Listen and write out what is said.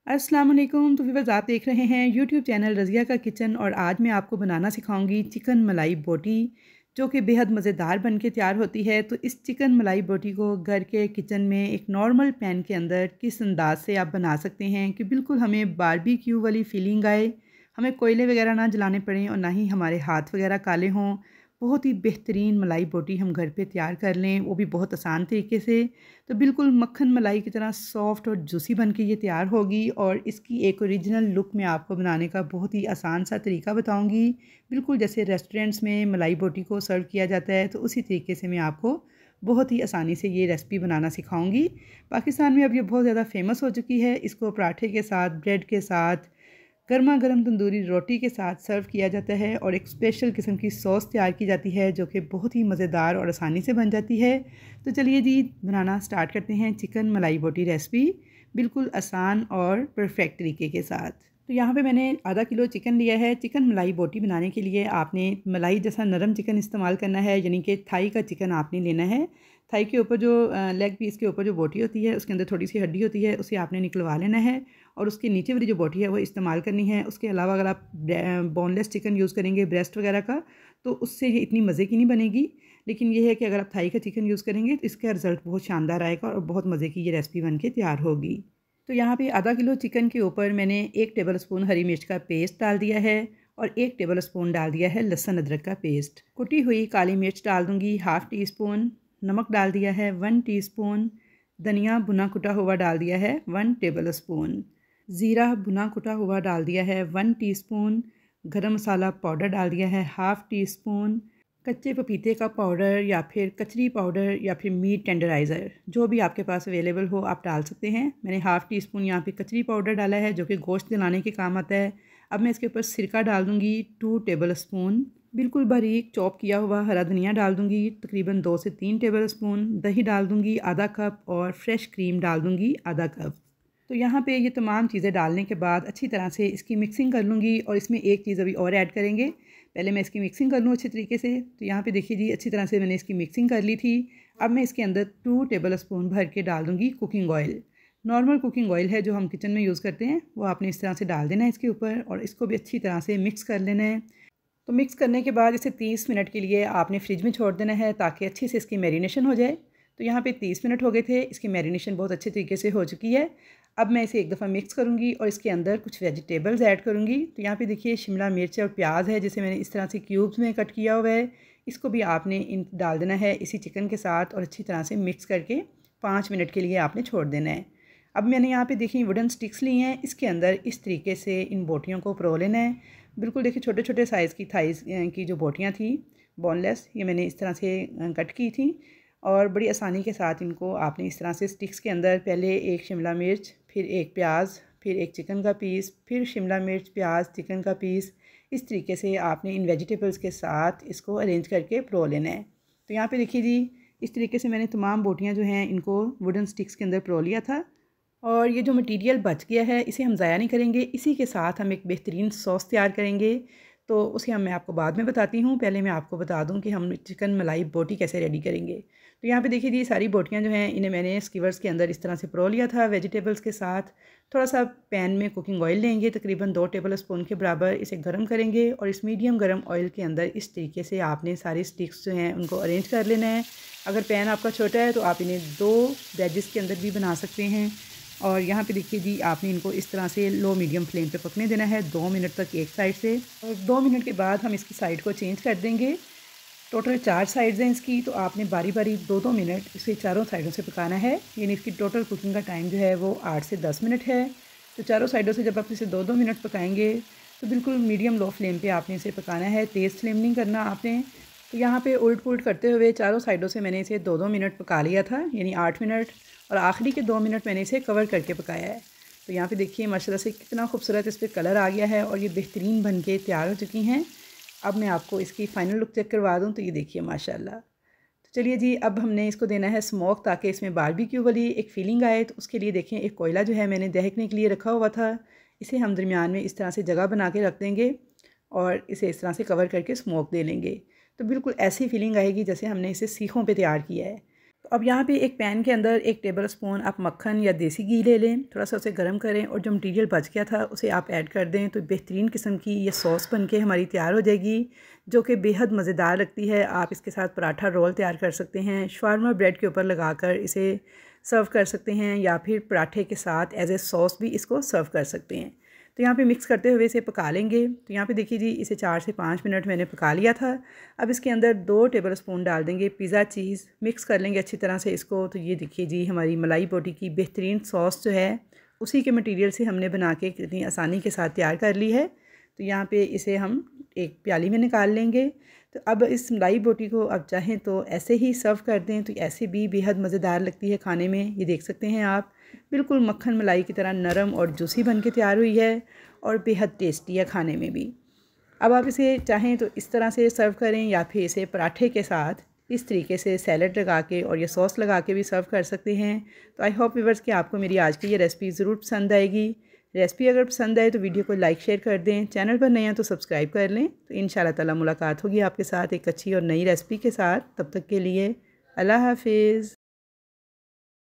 अस्सलाम वालेकुम। तो व्यूअर्स, आप देख रहे हैं यूट्यूब चैनल रज़िया का किचन और आज मैं आपको बनाना सिखाऊंगी चिकन मलाई बोटी, जो कि बेहद मज़ेदार बन के तैयार होती है। तो इस चिकन मलाई बोटी को घर के किचन में एक नॉर्मल पैन के अंदर किस अंदाज से आप बना सकते हैं कि बिल्कुल हमें बारबेक्यू वाली फ़ीलिंग आए, हमें कोयले वगैरह ना जलाने पड़ें और ना ही हमारे हाथ वगैरह काले हों। बहुत ही बेहतरीन मलाई बोटी हम घर पे तैयार कर लें, वो भी बहुत आसान तरीके से। तो बिल्कुल मक्खन मलाई की तरह सॉफ्ट और जूसी बन के ये तैयार होगी और इसकी एक ओरिजिनल लुक मैं आपको बनाने का बहुत ही आसान सा तरीका बताऊंगी। बिल्कुल जैसे रेस्टोरेंट्स में मलाई बोटी को सर्व किया जाता है, तो उसी तरीके से मैं आपको बहुत ही आसानी से ये रेसिपी बनाना सिखाऊंगी। पाकिस्तान में अब ये बहुत ज़्यादा फेमस हो चुकी है। इसको पराठे के साथ, ब्रेड के साथ, गर्मा गर्म तंदूरी रोटी के साथ सर्व किया जाता है और एक स्पेशल किस्म की सॉस तैयार की जाती है जो कि बहुत ही मज़ेदार और आसानी से बन जाती है। तो चलिए जी, बनाना स्टार्ट करते हैं चिकन मलाई बोटी रेसिपी, बिल्कुल आसान और परफेक्ट तरीके के साथ। तो यहाँ पे मैंने आधा किलो चिकन लिया है। चिकन मलाई बोटी बनाने के लिए आपने मलाई जैसा नरम चिकन इस्तेमाल करना है, यानी कि थाई का चिकन आपने लेना है। थाई के ऊपर जो लेग पीस के ऊपर जो बोटी होती है, उसके अंदर थोड़ी सी हड्डी होती है, उसे आपने निकलवा लेना है और उसके नीचे वाली जो बोटी है वो इस्तेमाल करनी है। उसके अलावा अगर आप बोनलेस चिकन यूज़ करेंगे, ब्रेस्ट वगैरह का, तो उससे ये इतनी मज़े की नहीं बनेगी। लेकिन ये है कि अगर आप थाई का चिकन यूज़ करेंगे तो इसका रिज़ल्ट बहुत शानदार आएगा और बहुत मज़े की ये रेसिपी बन के तैयार होगी। तो यहाँ पे आधा किलो चिकन के ऊपर मैंने 1 टेबल स्पून हरी मिर्च का पेस्ट डाल दिया है और 1 टेबल स्पून डाल दिया है लहसुन अदरक का पेस्ट। कुटी हुई काली मिर्च डाल दूँगी हाफ़ टी स्पून, नमक डाल दिया है 1 टीस्पून, धनिया भुना कुटा हुआ डाल दिया है 1 टेबल स्पून, ज़ीरा भुना कुटा हुआ डाल दिया है 1 टीस्पून, गरम मसाला पाउडर डाल दिया है हाफ़ टी स्पून, कच्चे पपीते का पाउडर या फिर कचरी पाउडर या फिर मीट टेंडराइज़र, जो भी आपके पास अवेलेबल हो आप डाल सकते हैं। मैंने हाफ़ टी स्पून यहाँ पे कचरी पाउडर डाला है जो कि गोश्त जलाने के काम आता है। अब मैं इसके ऊपर सिरका डाल दूँगी 2 टेबल स्पून, बिल्कुल बारीक चॉप किया हुआ हरा धनिया डाल दूँगी तकरीबन 2 से 3 टेबल स्पून, दही डाल दूँगी आधा कप और फ्रेश क्रीम डाल दूँगी आधा कप। तो यहाँ पे ये तमाम चीज़ें डालने के बाद अच्छी तरह से इसकी मिक्सिंग कर लूँगी और इसमें एक चीज़ अभी और ऐड करेंगे। पहले मैं इसकी मिक्सिंग कर लूँ अच्छी तरीके से। तो यहाँ पे देखिए जी, अच्छी तरह से मैंने इसकी मिक्सिंग कर ली थी। अब मैं इसके अंदर 2 टेबल स्पून भर के डाल दूँगी cooking oil. Normal cooking oil है जो हम किचन में यूज़ करते हैं, वो आपने इस तरह से डाल देना है इसके ऊपर और इसको भी अच्छी तरह से मिक्स कर लेना है। तो मिक्स करने के बाद इसे 30 मिनट के लिए आपने फ्रिज में छोड़ देना है ताकि अच्छे से इसकी मैरिनेशन हो जाए। तो यहाँ पे 30 मिनट हो गए थे, इसकी मैरिनेशन बहुत अच्छे तरीके से हो चुकी है। अब मैं इसे एक दफ़ा मिक्स करूँगी और इसके अंदर कुछ वेजिटेबल्स ऐड करूँगी। तो यहाँ पे देखिए शिमला मिर्च और प्याज है जिसे मैंने इस तरह से क्यूब्स में कट किया हुआ है। इसको भी आपने डाल देना है इसी चिकन के साथ और अच्छी तरह से मिक्स करके 5 मिनट के लिए आपने छोड़ देना है। अब मैंने यहाँ पे देखिए वुडन स्टिक्स ली हैं, इसके अंदर इस तरीके से इन बोटियों को परो लेना है। बिल्कुल देखिए छोटे छोटे साइज़ की थाइस की जो बोटियाँ थी बोनलेस, ये मैंने इस तरह से कट की थी और बड़ी आसानी के साथ इनको आपने इस तरह से स्टिक्स के अंदर पहले एक शिमला मिर्च, फिर एक प्याज, फिर एक चिकन का पीस, फिर शिमला मिर्च, प्याज, चिकन का पीस, इस तरीके से आपने इन वेजिटेबल्स के साथ इसको अरेंज करके परो लेना है। तो यहाँ पे देखिए जी, इस तरीके से मैंने तमाम बोटियाँ जो हैं इनको वुडन स्टिक्स के अंदर परो लिया था और ये जो मटेरियल बच गया है इसे हम ज़ाया नहीं करेंगे। इसी के साथ हम एक बेहतरीन सॉस तैयार करेंगे, तो उसे मैं आपको बाद में बताती हूँ। पहले मैं आपको बता दूँ कि हम चिकन मलाई बोटी कैसे रेडी करेंगे। तो यहाँ पे देखिए जी, सारी बोटियाँ जो हैं इन्हें मैंने स्कीवर्स के अंदर इस तरह से परो लिया था वेजिटेबल्स के साथ। थोड़ा सा पैन में कुकिंग ऑयल लेंगे, तकरीबन 2 टेबल स्पून के बराबर, इसे गर्म करेंगे और इस मीडियम गर्म ऑयल के अंदर इस तरीके से आपने सारी स्टिक्स जो हैं उनको अरेंज कर लेना है। अगर पैन आपका छोटा है तो आप इन्हें 2 बैजेस के अंदर भी बना सकते हैं। और यहाँ पे देखिए जी, आपने इनको इस तरह से लो मीडियम फ्लेम पे पकने देना है 2 मिनट तक एक साइड से, और 2 मिनट के बाद हम इसकी साइड को चेंज कर देंगे। टोटल 4 साइड्स हैं इसकी, तो आपने बारी बारी 2-2 मिनट इसे चारों साइडों से पकाना है। यानी इसकी टोटल कुकिंग का टाइम जो है वो 8 से 10 मिनट है। तो चारों साइडों से जब आप इसे 2-2 मिनट पकाएंगे तो बिल्कुल मीडियम लो फ्लेम पे आपने इसे पकाना है, तेज़ फ्लेम नहीं करना आपने। तो यहाँ पे उलट पुलट करते हुए चारों साइडों से मैंने इसे 2-2 मिनट पका लिया था, यानी 8 मिनट, और आखिरी के 2 मिनट मैंने इसे कवर करके पकाया है। तो यहाँ पे देखिए माशाल्लाह से कितना खूबसूरत इस पर कलर आ गया है और ये बेहतरीन बन के तैयार हो चुकी हैं। अब मैं आपको इसकी फ़ाइनल लुक चेक करवा दूँ, तो ये देखिए माशाल्लाह। तो चलिए जी, अब हमने इसको देना है स्मोक ताकि इसमें बारबेक्यू वाली एक फ़ीलिंग आए। तो उसके लिए देखें एक कोयला जो है मैंने दहकने के लिए रखा हुआ था, इसे हम दरमियान में इस तरह से जगह बना के रख देंगे और इसे इस तरह से कवर करके स्मोक दे लेंगे। तो बिल्कुल ऐसी फीलिंग आएगी जैसे हमने इसे सीखों पे तैयार किया है। तो अब यहाँ पे एक पैन के अंदर 1 टेबल स्पून आप मक्खन या देसी घी ले लें, थोड़ा सा उसे गर्म करें और जो मटीरियल बच गया था उसे आप ऐड कर दें। तो बेहतरीन किस्म की ये सॉस बनके हमारी तैयार हो जाएगी, जो कि बेहद मज़ेदार लगती है। आप इसके साथ पराठा रोल तैयार कर सकते हैं, शवारमा ब्रेड के ऊपर लगाकर इसे सर्व कर सकते हैं, या फिर पराठे के साथ एज ए सॉस भी इसको सर्व कर सकते हैं। तो यहाँ पे मिक्स करते हुए इसे पका लेंगे। तो यहाँ पे देखिए जी, इसे 4 से 5 मिनट मैंने पका लिया था। अब इसके अंदर 2 टेबल स्पून डाल देंगे पिज़्ज़ा चीज़, मिक्स कर लेंगे अच्छी तरह से इसको। तो ये देखिए जी, हमारी मलाई बोटी की बेहतरीन सॉस जो है उसी के मटीरियल से हमने बना के कितनी आसानी के साथ तैयार कर ली है। तो यहाँ पे इसे हम एक प्याली में निकाल लेंगे। तो अब इस मलाई बोटी को अब चाहें तो ऐसे ही सर्व कर दें, तो ऐसे भी बेहद मज़ेदार लगती है खाने में। ये देख सकते हैं आप, बिल्कुल मक्खन मलाई की तरह नरम और जूसी बन के तैयार हुई है और बेहद टेस्टी है खाने में भी। अब आप इसे चाहें तो इस तरह से सर्व करें, या फिर इसे पराठे के साथ इस तरीके से सैलड लगा के और ये सॉस लगा के भी सर्व कर सकते हैं। तो आई होप व्यूअर्स कि आपको मेरी आज की ये रेसिपी ज़रूर पसंद आएगी। रेसिपी अगर पसंद आए तो वीडियो को लाइक शेयर कर दें, चैनल पर नए हैं तो सब्सक्राइब कर लें। तो इंशाल्लाह ताला मुलाकात होगी आपके साथ एक अच्छी और नई रेसिपी के साथ। तब तक के लिए अल्लाह हाफिज़।